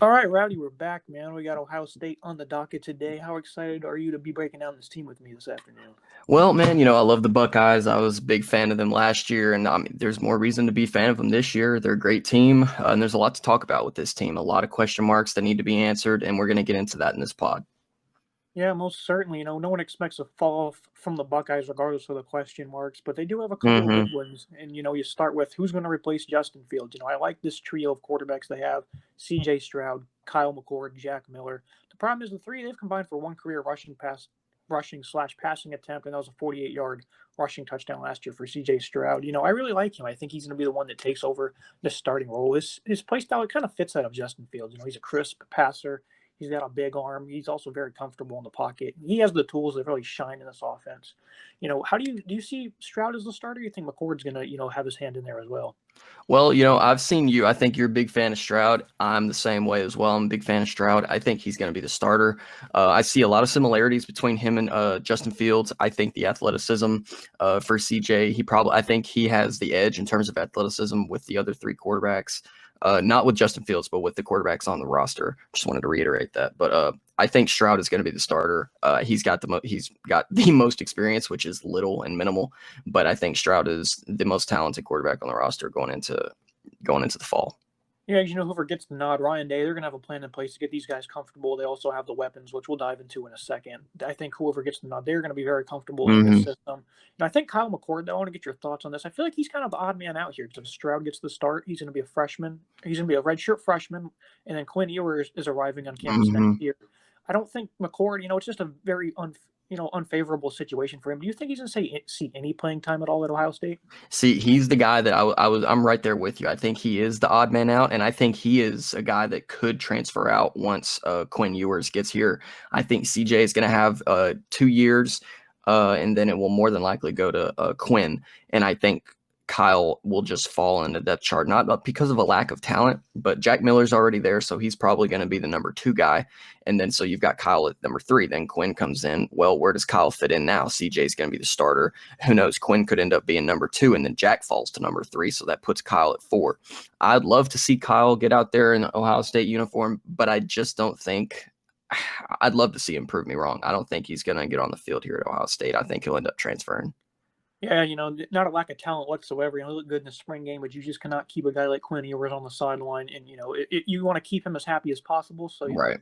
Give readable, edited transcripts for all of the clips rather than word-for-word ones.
All right, Rowdy, we're back, man. We got Ohio State on the docket today. How excited are you to be breaking down this team with me this afternoon? Well, man, I love the Buckeyes. I was a big fan of them last year, and there's more reason to be a fan of them this year. They're a great team, and there's a lot to talk about with this team. A lot of question marks that need to be answered, and we're going to get into that in this pod. Yeah, most certainly. No one expects a fall off from the Buckeyes, regardless of the question marks, but they do have a couple of hmm good ones. And you start with who's going to replace Justin Fields. I like this trio of quarterbacks they have: C.J. Stroud, Kyle McCord, Jack Miller. The problem is the three they've combined for one career rushing/passing attempt, and that was a 48-yard rushing touchdown last year for C.J. Stroud. I really like him. I think he's going to be the one that takes over the starting role. His play style, it kind of fits that of Justin Fields. He's a crisp passer. He's got a big arm. He's also very comfortable in the pocket. He has the tools that really shine in this offense. How do you see Stroud as the starter? You think McCord's gonna have his hand in there as well? Well, I've seen you. I think you're a big fan of Stroud. I'm the same way as well. I'm a big fan of Stroud. I think he's going to be the starter. I see a lot of similarities between him and Justin Fields. I think the athleticism for CJ, I think he has the edge in terms of athleticism with the other three quarterbacks. Not with Justin Fields, but with the quarterbacks on the roster. Just wanted to reiterate that. But I think Stroud is going to be the starter. He's got the most experience, which is little and minimal. But I think Stroud is the most talented quarterback on the roster going into the fall. Yeah, whoever gets the nod, Ryan Day, they're going to have a plan in place to get these guys comfortable. They also have the weapons, which we'll dive into in a second. I think whoever gets the nod, they're going to be very comfortable in this hmm system. And I think Kyle McCord, though, I want to get your thoughts on this. I feel like he's kind of the odd man out here because if Stroud gets the start, he's going to be a freshman. He's going to be a redshirt freshman, and then Quinn Ewers is arriving on campus next hmm year. I don't think McCord, it's just a very unfavorable situation for him. Do you think he's going to see any playing time at all at Ohio State? See, he's the guy that I'm right there with you. I think he is the odd man out, and I think he is a guy that could transfer out once Quinn Ewers gets here. I think CJ is going to have 2 years, and then it will more than likely go to Quinn. And I think Kyle will just fall in the depth chart, not because of a lack of talent, but Jack Miller's already there, so he's probably going to be the number 2 guy. And then so you've got Kyle at number 3. Then Quinn comes in. Well, where does Kyle fit in now? CJ's going to be the starter. Who knows? Quinn could end up being number 2, and then Jack falls to number 3, so that puts Kyle at 4. I'd love to see Kyle get out there in the Ohio State uniform, but I just don't think. I'd love to see him prove me wrong. I don't think he's going to get on the field here at Ohio State. I think he'll end up transferring. Yeah, not a lack of talent whatsoever. He looked good in the spring game, but you just cannot keep a guy like Quinn Ewers on the sideline. And, you want to keep him as happy as possible. So, Right.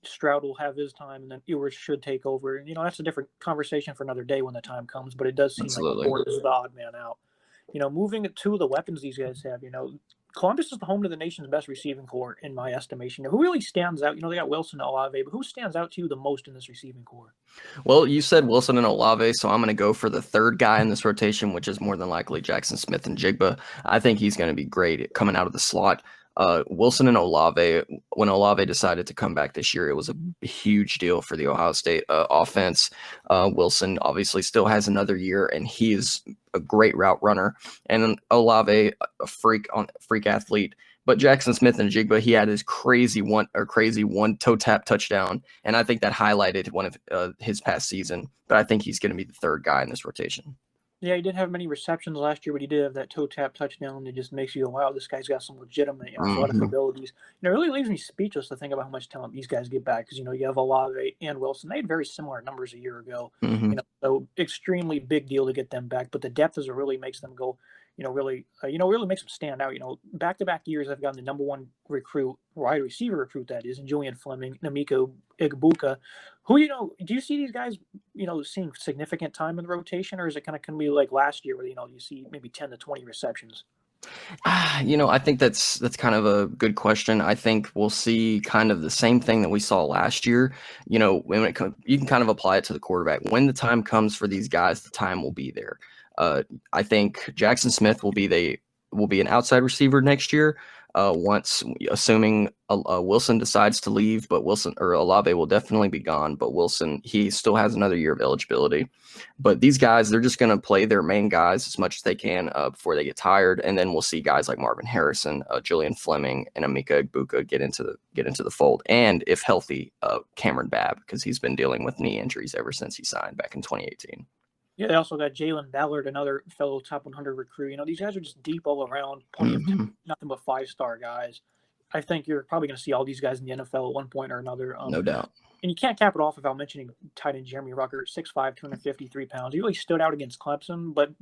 Stroud will have his time, and then Ewers should take over. And, that's a different conversation for another day when the time comes. But it does seem like Absolutely. McCord is the odd man out. Moving to the weapons these guys have, Columbus is the home to the nation's best receiving corps, in my estimation. Who really stands out? They got Wilson and Olave, but who stands out to you the most in this receiving corps? Well, you said Wilson and Olave, so I'm going to go for the third guy in this rotation, which is more than likely Jackson Smith and Jigba. I think he's going to be great coming out of the slot. Wilson and Olave, when Olave decided to come back this year, it was a huge deal for the Ohio State offense. Wilson obviously still has another year, and he is a great route runner. And Olave, a freak athlete. But Jackson Smith and Jigba, he had his crazy one toe tap touchdown, and I think that highlighted one of his past season. But I think he's going to be the third guy in this rotation. Yeah, he didn't have many receptions last year, but he did have that toe tap touchdown that just makes you go, wow, this guy's got some legitimate athletic abilities. It really leaves me speechless to think about how much talent these guys get back because, you have Olave and Wilson. They had very similar numbers a year ago. So extremely big deal to get them back. But the depth is what really makes them go, really makes them stand out. Back-to-back years, I've gotten the number 1 wide receiver recruit, that is, and Julian Fleming, Namiko Igbuka. Who, do you see these guys, seeing significant time in the rotation, or is it kind of going to be like last year where, you see maybe 10 to 20 receptions? I think that's kind of a good question. I think we'll see kind of the same thing that we saw last year. When you can kind of apply it to the quarterback. When the time comes for these guys, the time will be there. I think Jackson Smith will be an outside receiver next year. Once, assuming Wilson decides to leave, but Wilson or Olave will definitely be gone. But Wilson, he still has another year of eligibility. But these guys, they're just going to play their main guys as much as they can before they get tired, and then we'll see guys like Marvin Harrison, Julian Fleming, and Amika Egbuka get into the fold. And if healthy, Cameron Babb, because he's been dealing with knee injuries ever since he signed back in 2018. Yeah, they also got Jalen Ballard, another fellow top 100 recruit. These guys are just deep all around, plenty of nothing but 5-star guys. I think you're probably going to see all these guys in the NFL at one point or another. No doubt. And you can't cap it off without mentioning tight end Jeremy Ruckert, 6'5", 253 pounds. He really stood out against Clemson, but,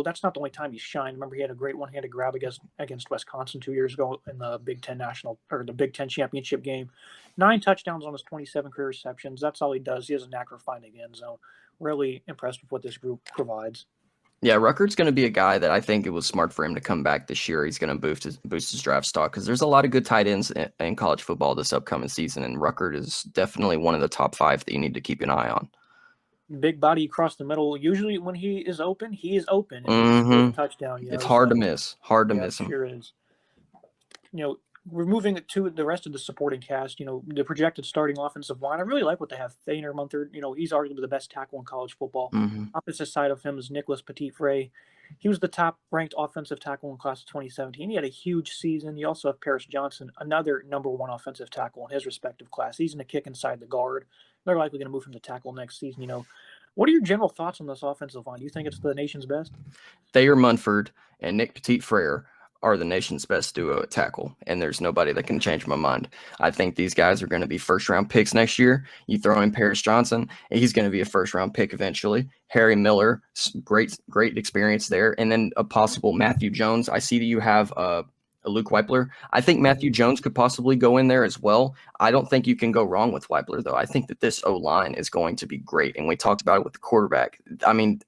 that's not the only time he shined. Remember, he had a great one-handed grab against Wisconsin 2 years ago in the Big Ten the Big Ten championship game. 9 touchdowns on his 27 career receptions. That's all he does. He has a knack for finding the end zone. Really impressed with what this group provides. Yeah, Ruckert's going to be a guy that I think it was smart for him to come back this year. He's going to boost his draft stock because there's a lot of good tight ends in college football this upcoming season, and Ruckert is definitely one of the top 5 that you need to keep an eye on. Big body across the middle. Usually when he is open, And Mm-hmm. touchdown. It's hard to miss. Hard to miss him. Sure is. We're moving to the rest of the supporting cast. The projected starting offensive line. I really like what they have. Thainer Munthard, he's arguably the best tackle in college football. Mm-hmm. Opposite side of him is Nicholas Petit-Frey. He was the top-ranked offensive tackle in class of 2017. He had a huge season. You also have Paris Johnson, another number 1 offensive tackle in his respective class. He's in a kick inside the guard. They're likely going to move him to tackle next season. What are your general thoughts on this offensive line? Do you think it's the nation's best? Thayer Munford and Nick Petit-Frere are the nation's best duo at tackle, and there's nobody that can change my mind. I think these guys are going to be first-round picks next year. You throw in Paris Johnson, and he's going to be a first-round pick eventually. Harry Miller, great experience there. And then a possible Matthew Jones. I see that you have Luke Weipler. I think Matthew Jones could possibly go in there as well. I don't think you can go wrong with Weipler, though. I think that this O-line is going to be great, and we talked about it with the quarterback. I mean,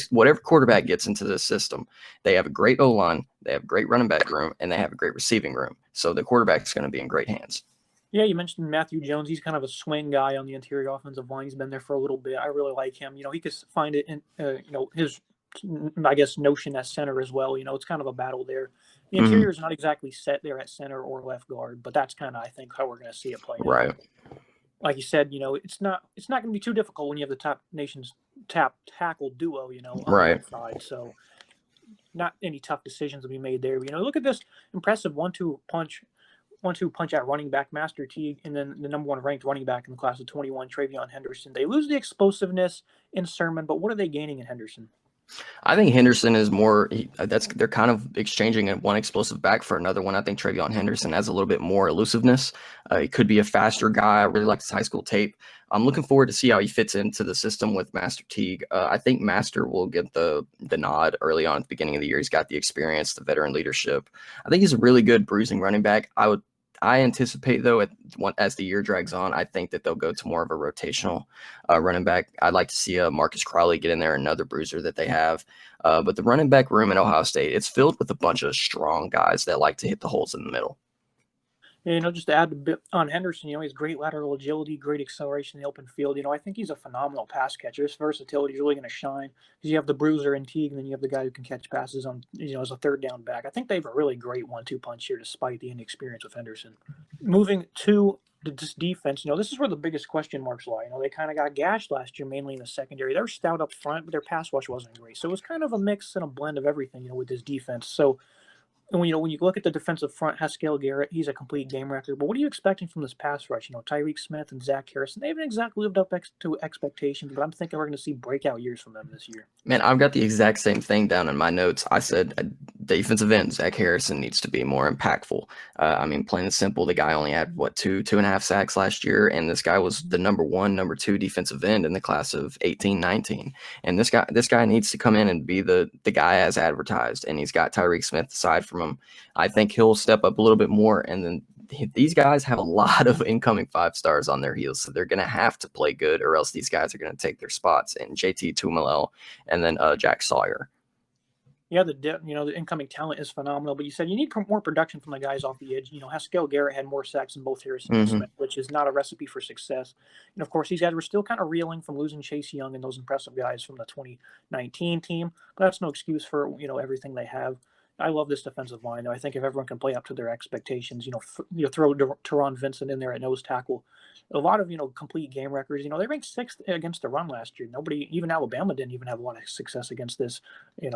whatever quarterback gets into this system, they have a great O-line, they have a great running back room, and they have a great receiving room. So the quarterback's going to be in great hands. Yeah, you mentioned Matthew Jones. He's kind of a swing guy on the interior offensive line. He's been there for a little bit. I really like him. He could find it in, his, I guess, notion at center as well. It's kind of a battle there. The interior is not exactly set there at center or left guard, but that's kind of, I think, how we're going to see it play out. Right. Like you said, it's not going to be too difficult when you have the nation's top tackle duo, on right. that side. So not any tough decisions to be made there. Look at this impressive 1-2 punch at running back, Master Teague, and then the number 1 ranked running back in the class of 21, Travion Henderson. They lose the explosiveness in Sermon, but what are they gaining in Henderson? I think Henderson is more. They're kind of exchanging one explosive back for another one. I think Travion Henderson has a little bit more elusiveness. He could be a faster guy. I really like his high school tape. I'm looking forward to see how he fits into the system with Master Teague. I think Master will get the nod early on at the beginning of the year. He's got the experience, the veteran leadership. I think he's a really good bruising running back. I anticipate, though, as the year drags on, I think that they'll go to more of a rotational running back. I'd like to see Marcus Crowley get in there, another bruiser that they have. But the running back room at Ohio State, it's filled with a bunch of strong guys that like to hit the holes in the middle. Yeah, just to add a bit on Henderson, he has great lateral agility, great acceleration in the open field. I think he's a phenomenal pass catcher. His versatility is really going to shine because you have the bruiser in Teague, and then you have the guy who can catch passes on, as a third down back. I think they have a really great 1-2 punch here despite the inexperience with Henderson. Moving to this defense, this is where the biggest question marks lie. They kind of got gashed last year, mainly in the secondary. They were stout up front, but their pass rush wasn't great. So it was kind of a mix and a blend of everything, with this defense. So, and when you look at the defensive front, Haskell Garrett, he's a complete game record. But what are you expecting from this pass rush? Tyreek Smith and Zach Harrison, they haven't exactly lived up to expectations, but I'm thinking we're going to see breakout years from them this year. Man, I've got the exact same thing down in my notes. I said defensive end, Zach Harrison needs to be more impactful. Plain and simple, the guy only had, 2.5 sacks last year, and this guy was the number 1, number 2 defensive end in the class of 18-19. And this guy needs to come in and be the guy as advertised, and he's got Tyreek Smith aside from him. I think he'll step up a little bit more, and then these guys have a lot of incoming 5-stars on their heels, so they're going to have to play good, or else these guys are going to take their spots. And JT Tumalel and then Jack Sawyer. Yeah, the incoming talent is phenomenal, but you said you need more production from the guys off the edge. Haskell Garrett had more sacks than both Harrison and Smith, which is not a recipe for success. And of course, these guys were still kind of reeling from losing Chase Young and those impressive guys from the 2019 team, but that's no excuse for everything they have. I love this defensive line. I think if everyone can play up to their expectations, throw Teron Vincent in there at nose tackle. A lot of, complete game records. They ranked 6th against the run last year. Nobody, even Alabama, didn't even have a lot of success against this,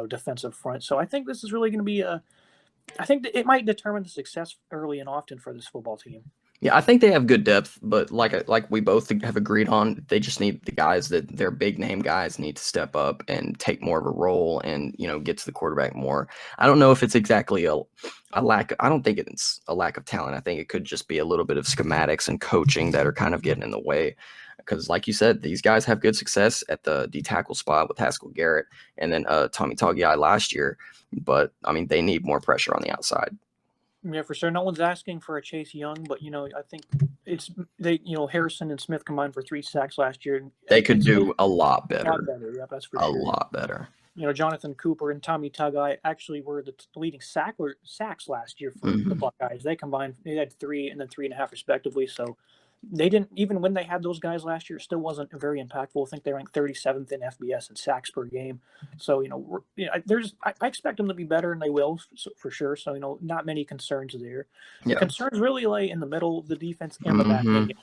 defensive front. So I think this is really going to be I think that it might determine the success early and often for this football team. Yeah, I think they have good depth, but like we both have agreed on, they just need the guys that their big name guys need to step up and take more of a role and get to the quarterback more. I don't know if it's exactly a lack. I don't think it's a lack of talent. I think it could just be a little bit of schematics and coaching that are kind of getting in the way. Because, like you said, these guys have good success at the D tackle spot with Haskell Garrett and then Tommy Togiai last year, but I mean they need more pressure on the outside. Yeah, for sure. No one's asking for a Chase Young, but I think it's they. Harrison and Smith combined for 3 sacks last year. They could It's do a lot a lot better. better. Yeah, that's for A sure. lot better. Jonathan Cooper and Tommy Togiai actually were the leading sacks last year for the Mhm. Buckeyes. They combined, they had 3 and then 3.5 respectively. So they didn't, even when they had those guys last year, it still wasn't very impactful. I think they ranked 37th in FBS in sacks per game. So I expect them to be better, and they will for sure. So not many concerns there. The Yeah. concerns really lay in the middle of the defense and the back Mhm. end.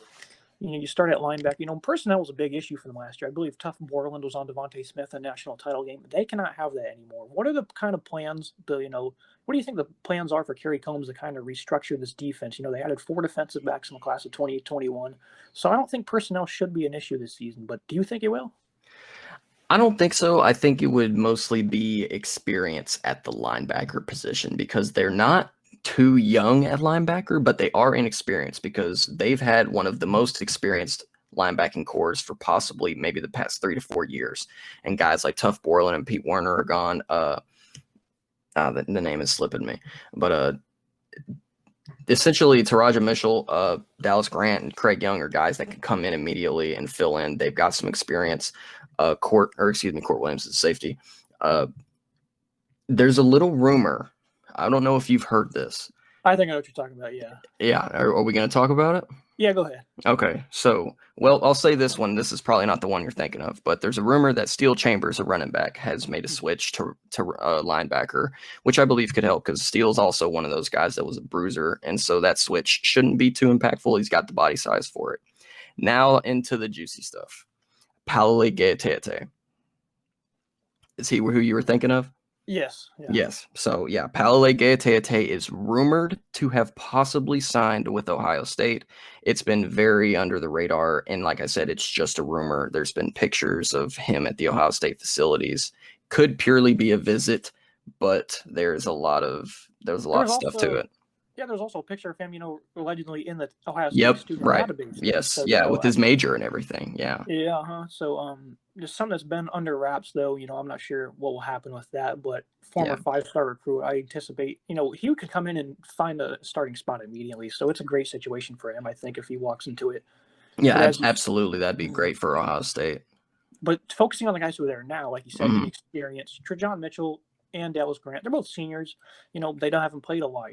You start at linebacker. Personnel was a big issue for them last year. I believe Tough Borland was on Devontae Smith in the national title game. They cannot have that anymore. What are the kind of plans? What do you think the plans are for Kerry Combs to kind of restructure this defense? They added 4 defensive backs in the class of 2021, so I don't think personnel should be an issue this season. But do you think it will? I don't think so. I think it would mostly be experience at the linebacker position because they're not too young at linebacker, but they are inexperienced because they've had one of the most experienced linebacking cores for possibly maybe the past 3 to 4 years. And guys like Tough Borland and Pete Werner are gone. The name is slipping me, but essentially Taraja Mitchell, Dallas Grant, and Craig Young are guys that can come in immediately and fill in. They've got some experience. Court Williams is safety. There's a little rumor. I don't know if you've heard this. I think I know what you're talking about. Yeah. Yeah, are we going to talk about it? Yeah. Go ahead. Okay, so, well, I'll say this one. This is probably not the one you're thinking of, but there's a rumor that Steel Chambers, a running back, has made a switch to linebacker, which I believe could help because Steele's also one of those guys that was a bruiser, and so that switch shouldn't be too impactful. He's got the body size for it. Now into the juicy stuff. Paoli Gaetete. Is he who you were thinking of? Yes. Yeah. Yes. So, yeah, Paoli Gaetete is rumored to have possibly signed with Ohio State. It's been very under the radar. And like I said, it's just a rumor. There's been pictures of him at the Ohio State facilities. Could purely be a visit, but there's a lot of stuff to it. Yeah, there's also a picture of him, allegedly in the Ohio State Yep. student Right. database. Yes. So, yeah. With his major and everything. Yeah. Yeah. So, there's something that's been under wraps, though. I'm not sure what will happen with that, but former 5-star recruit, I anticipate, he could come in and find a starting spot immediately. So it's a great situation for him, I think, if he walks into it. Yeah, absolutely. That'd be great for Ohio State. But focusing on the guys who are there now, like you said, inexperienced. Trajan Mitchell and Dallas Grant, they're both seniors. They haven't played a lot.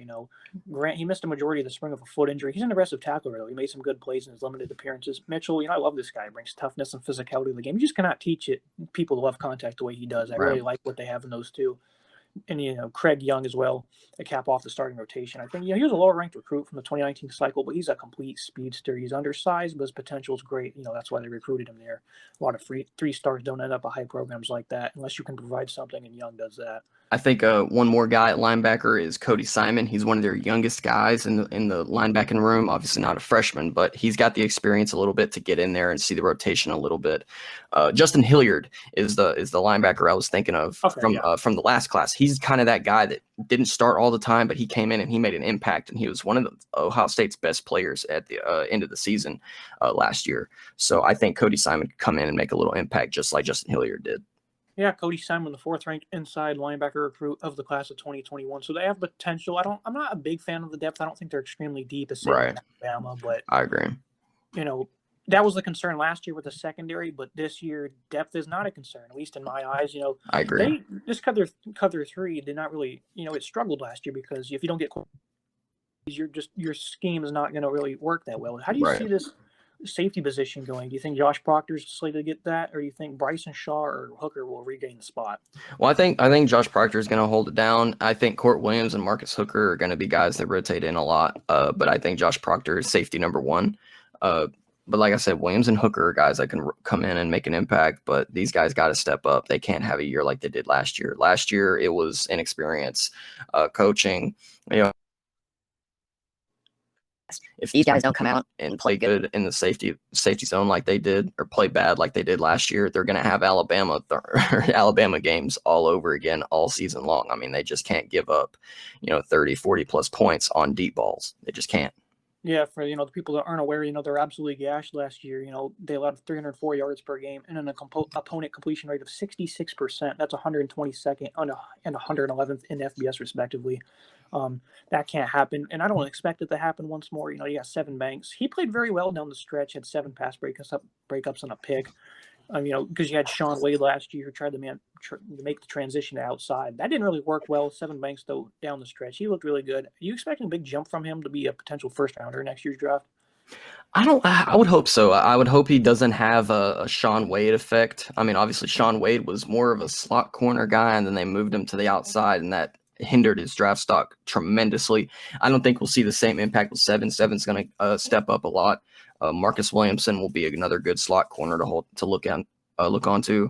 Grant, he missed a majority of the spring of a foot injury. He's an aggressive tackler, though. He made some good plays in his limited appearances. Mitchell, I love this guy. He brings toughness and physicality to the game. You just cannot teach people to love contact the way he does. I really like what they have in those two. And, Craig Young as well, to cap off the starting rotation. I think, he was a lower-ranked recruit from the 2019 cycle, but he's a complete speedster. He's undersized, but his potential is great. That's why they recruited him there. A lot of 3-stars don't end up at high programs like that unless you can provide something, and Young does that. I think one more guy at linebacker is Cody Simon. He's one of their youngest guys in the linebacking room. Obviously not a freshman, but he's got the experience a little bit to get in there and see the rotation a little bit. Justin Hilliard is the linebacker I was thinking of from the last class. He's kind of that guy that didn't start all the time, but he came in and he made an impact, and he was one of the Ohio State's best players at the end of the season last year. So I think Cody Simon could come in and make a little impact just like Justin Hilliard did. Yeah, Cody Simon, the 4th-ranked inside linebacker recruit of the class of 2021. So they have potential. I'm not a big fan of the depth. I don't think they're extremely deep as Alabama, but I agree. That was the concern last year with the secondary, but this year depth is not a concern, at least in my eyes. I agree. This cover 3 did not really, it struggled last year because if you don't get your scheme is not going to really work that well. How do you see this safety position going? Do you think Josh Proctor's slated to get that, or do you think Bryson Shaw or Hooker will regain the spot? Well, I think Josh Proctor is going to hold it down. I think Court Williams and Marcus Hooker are going to be guys that rotate in a lot. But I think Josh Proctor is safety number 1. But like I said, Williams and Hooker are guys that can come in and make an impact. But these guys got to step up. They can't have a year like they did last year. Last year it was inexperience, coaching. If these guys don't come out and play good in the safety zone like they did, or play bad like they did last year, they're going to have Alabama games all over again all season long. I mean, they just can't give up, 30, 40 plus points on deep balls. They just can't. Yeah, for the people that aren't aware, they're absolutely gashed last year. They allowed 304 yards per game and an opponent completion rate of 66%. That's 122nd and 111th in FBS respectively. That can't happen, and I don't expect it to happen once more. You got Seven Banks. He played very well down the stretch, had 7 pass breakups and a pick. Because you had Sean Wade last year who tried to make the transition to outside. That didn't really work well. Seven Banks, though, down the stretch, he looked really good. Are you expecting a big jump from him to be a potential first-rounder next year's draft? I would hope so. I would hope he doesn't have a Sean Wade effect. I mean, obviously, Sean Wade was more of a slot corner guy, and then they moved him to the outside, and that hindered his draft stock tremendously. I don't think we'll see the same impact with Seven. Seven's going to step up a lot. Marcus Williamson will be another good slot corner to look onto,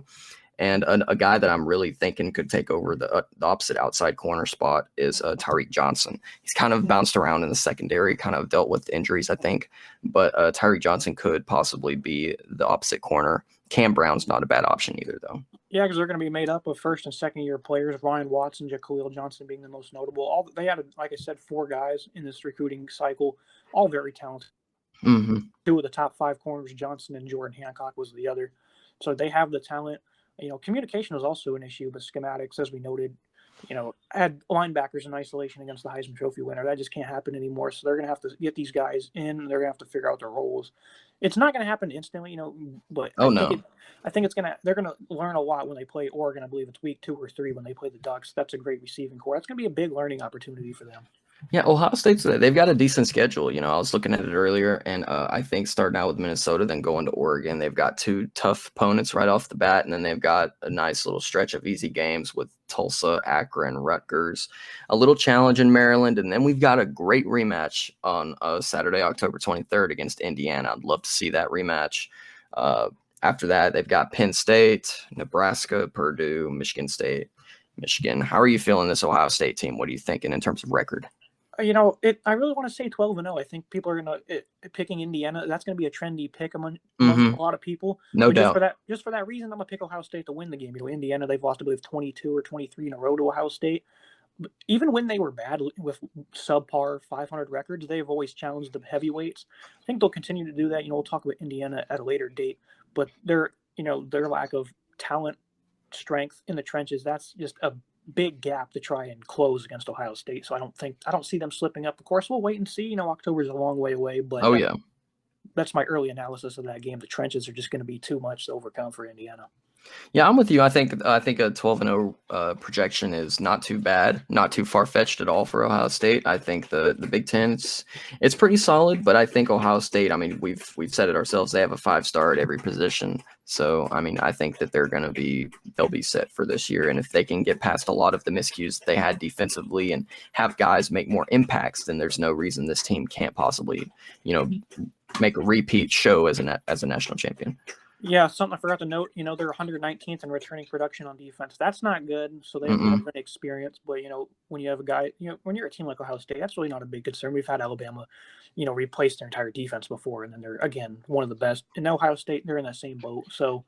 and a guy that I'm really thinking could take over the opposite outside corner spot is Tyreek Johnson. He's kind of bounced around in the secondary, kind of dealt with injuries, I think, but Tyreek Johnson could possibly be the opposite corner. Cam Brown's not a bad option either, though. Yeah, because they're going to be made up of first and second year players. Ryan Watson, Jaquil Johnson being the most notable. They had, like I said, 4 guys in this recruiting cycle, all very talented. Mm-hmm. 2 of the top 5 corners, Johnson and Jordan Hancock was the other. So they have the talent. Communication was also an issue, but schematics, as we noted, had linebackers in isolation against the Heisman Trophy winner. That just can't happen anymore. So they're going to have to get these guys in. And they're going to have to figure out their roles. It's not going to happen instantly, but I think they're going to learn a lot when they play Oregon. I believe it's week 2 or 3 when they play the Ducks. That's a great receiving core. That's going to be a big learning opportunity for them. Yeah, Ohio State's they've got a decent schedule. I was looking at it earlier, and I think starting out with Minnesota, then going to Oregon, they've got 2 tough opponents right off the bat, and then they've got a nice little stretch of easy games with Tulsa, Akron, Rutgers, a little challenge in Maryland, and then we've got a great rematch on Saturday, October 23rd against Indiana. I'd love to see that rematch. After that, they've got Penn State, Nebraska, Purdue, Michigan State, Michigan. How are you feeling this Ohio State team? What are you thinking in terms of record? I really want to say 12-0. I think people are going to picking Indiana. That's going to be a trendy pick among a lot of people. No doubt. Just for that reason, I'm going to pick Ohio State to win the game. Indiana, they've lost, I believe, 22 or 23 in a row to Ohio State. But even when they were bad with subpar 500 records, they've always challenged the heavyweights. I think they'll continue to do that. We'll talk about Indiana at a later date. But their lack of talent, strength in the trenches, that's just a big gap to try and close against Ohio State. So I don't see them slipping up. Of course, we'll wait and see. October's a long way away, but that's my early analysis of that game. The trenches are just going to be too much to overcome for Indiana. Yeah, I'm with you. I think a 12-0 projection is not too bad, not too far-fetched at all for Ohio State. I think the Big Ten, it's pretty solid, but I think Ohio State, I mean, we've said it ourselves, they have a 5-star at every position. So, I mean, I think that they'll be set for this year. And if they can get past a lot of the miscues they had defensively and have guys make more impacts, then there's no reason this team can't possibly, make a repeat show as a national champion. Yeah, something I forgot to note, they're 119th in returning production on defense. That's not good, so they have an experience. But, when you have a guy, when you're a team like Ohio State, that's really not a big concern. We've had Alabama, replace their entire defense before, and then they're, again, one of the best. And now Ohio State, they're in that same boat. So,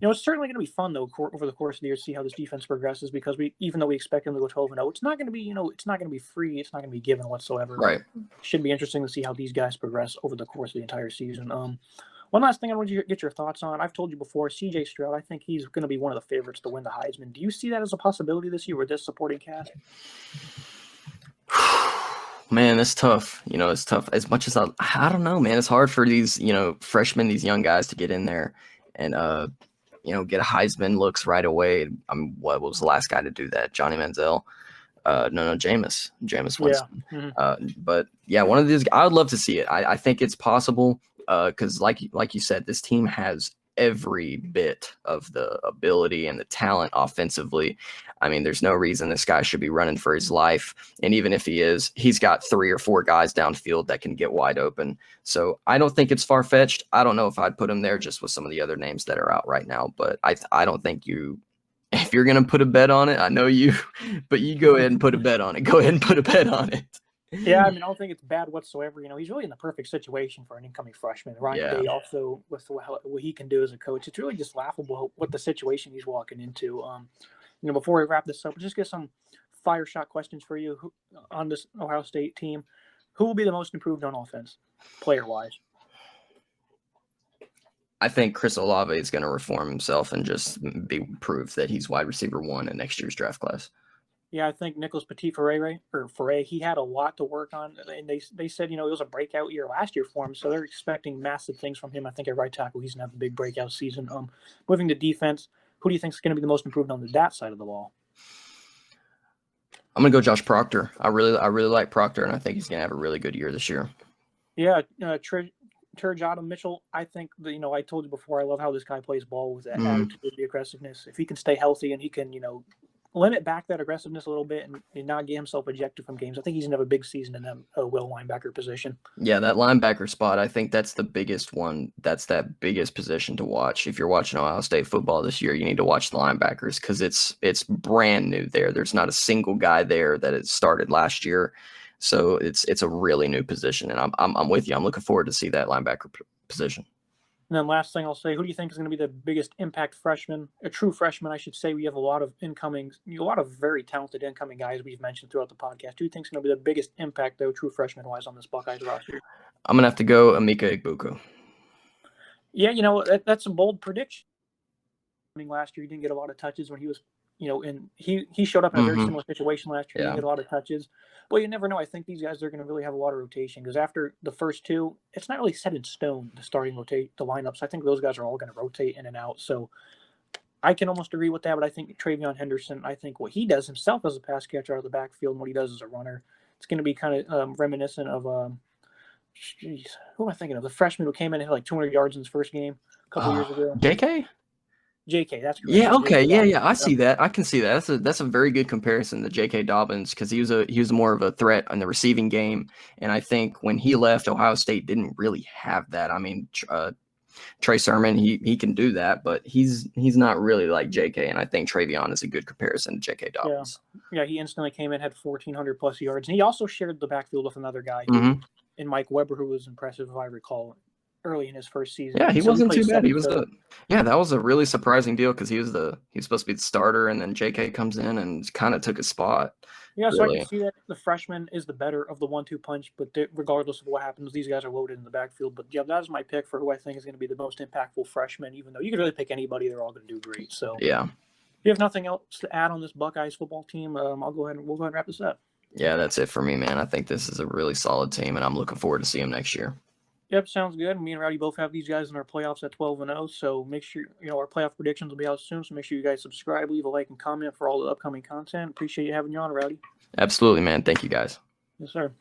it's certainly going to be fun, though, over the course of the year to see how this defense progresses, because even though we expect them to go 12-0, it's not going to be, it's not going to be free. It's not going to be given whatsoever. Right. It should be interesting to see how these guys progress over the course of the entire season. One last thing I want you to get your thoughts on. I've told you before, C.J. Stroud, I think he's going to be one of the favorites to win the Heisman. Do you see that as a possibility this year with this supporting cast? Man, it's tough. It's tough. As much as I don't know, man. It's hard for these, freshmen, these young guys to get in there and, get a Heisman looks right away. What was the last guy to do that? Johnny Manziel? Jameis Winston. Yeah. Mm-hmm. But yeah, one of these, I would love to see it. I think it's possible. Because like you said, this team has every bit of the ability and the talent offensively. I mean, there's no reason this guy should be running for his life. And even if he is, he's got 3 or 4 guys downfield that can get wide open. So I don't think it's far-fetched. I don't know if I'd put him there just with some of the other names that are out right now. But I don't think if you're going to put a bet on it, I know you, but you go ahead and put a bet on it. Go ahead and put a bet on it. Yeah, I mean, I don't think it's bad whatsoever. He's really in the perfect situation for an incoming freshman. Ryan Yeah. Day also, with what he can do as a coach, it's really just laughable what the situation he's walking into. Before we wrap this up, just get some fire shot questions for you on this Ohio State team. Who will be the most improved on offense, player-wise? I think Chris Olave is going to reform himself and just be proof that he's wide receiver 1 in next year's draft class. Yeah, I think Nicholas Petit-Ferre, he had a lot to work on, and they said it was a breakout year last year for him, so they're expecting massive things from him. I think at right tackle he's gonna have a big breakout season. Moving to defense, who do you think is going to be the most improved on that side of the ball? I'm gonna go Josh Proctor. I really like Proctor, and I think he's gonna have a really good year this year. Yeah, Terjada Mitchell. I think I told you before, I love how this guy plays ball with that attitude, the aggressiveness. If he can stay healthy and he can limit back that aggressiveness a little bit and not get himself ejected from games, I think he's gonna have a big season in that will linebacker position. Yeah, that linebacker spot, I think that's the biggest one. That's that biggest position to watch. If you're watching Ohio State football this year, you need to watch the linebackers because it's brand new there. There's not a single guy there that had started last year. So it's a really new position, and I'm with you. I'm looking forward to see that linebacker position. And then last thing I'll say, who do you think is going to be the biggest impact freshman, a true freshman, I should say? We have a lot of very talented incoming guys we've mentioned throughout the podcast. Who do you think is going to be the biggest impact, though, true freshman-wise on this Buckeyes roster? I'm going to have to go Emeka Egbuka. Yeah, that's a bold prediction. Last year, he didn't get a lot of touches when he was, he showed up in a very similar situation last year. He didn't get a lot of touches. But you never know. I think these guys are going to really have a lot of rotation because after the first two, it's not really set in stone, the lineups. I think those guys are all going to rotate in and out. So I can almost agree with that, but I think Travion Henderson, I think what he does himself as a pass catcher out of the backfield and what he does as a runner, it's going to be kind of reminiscent of, who am I thinking of? The freshman who came in and had like 200 yards in his first game a couple years ago. JK? JK, that's correct. Yeah, okay, yeah, I see that. I can see that. That's a very good comparison to J.K. Dobbins because he was more of a threat in the receiving game, and I think when he left, Ohio State didn't really have that. I mean, Trey Sermon, he can do that, but he's not really like J.K. And I think Travion is a good comparison to J.K. Dobbins. Yeah, he instantly came in, had 1,400 plus yards, and he also shared the backfield with another guy, in Mike Weber, who was impressive, if I recall, early in his first season. Yeah, he wasn't too bad. That was a really surprising deal because he was supposed to be the starter, and then JK comes in and kind of took his spot. Yeah, so I can see that the freshman is the better of the 1-2 punch, but regardless of what happens, these guys are loaded in the backfield. But yeah, that is my pick for who I think is going to be the most impactful freshman, even though you could really pick anybody, they're all going to do great. So yeah. If you have nothing else to add on this Buckeyes football team, we'll go ahead and wrap this up. Yeah, that's it for me, man. I think this is a really solid team, and I'm looking forward to seeing them next year. Yep, sounds good. Me and Rowdy both have these guys in our playoffs at 12-0, so make sure, our playoff predictions will be out soon, so make sure you guys subscribe, leave a like, and comment for all the upcoming content. Appreciate you having you on, Rowdy. Absolutely, man. Thank you, guys. Yes, sir.